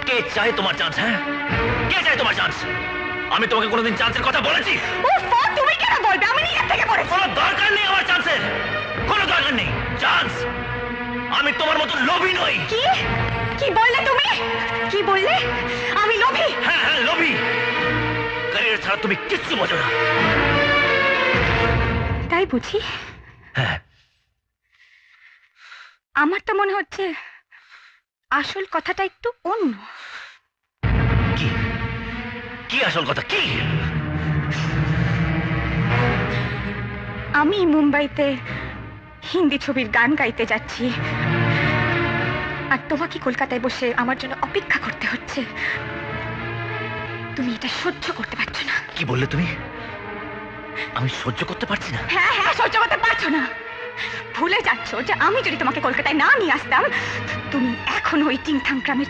কে চায় তোমার চান্স? হ্যাঁ, কে চায় তোমার চান্স? আমি তোমাকে কোনোদিন চান্সের কথা বলেছি? তুমি কেন বলবে? আমি নিজের থেকে বলেছি। কোনো দরকার নেই আমার চান্সের, কোনো দরকার নেই। চান্স, আমি তোমার মতো লোভী নই। কি কি বললে তুমি? কি বললে? আমি লোভী? হ্যাঁ হ্যাঁ, লোভী। ক্যারিয়ার ছাড়া তুমি কিচ্ছু বোঝো না। তাই বুঝি? হ্যাঁ। আমার তো মনে হচ্ছে আসল কথাটা একটু অন্য। কি কি আসল কথা কি? আমি মুম্বাইতে হিন্দি ছবির গান গাইতে যাচ্ছি, আর তোমাকে কলকাতায় বসে আমার জন্য অপেক্ষা করতে হচ্ছে। তুমি এটা সহ্য করতে পারছো না। কি বললে তুমি? আমি সহ্য করতে পারছি না? হ্যাঁ হ্যাঁ, সহ্য করতে পারছো না। ভুলে যাচ্ছ যে আমি যদি তোমাকে কলকাতায় না নিয়ে আসতাম, তুমি এখন ওই টিংথাং গ্রামের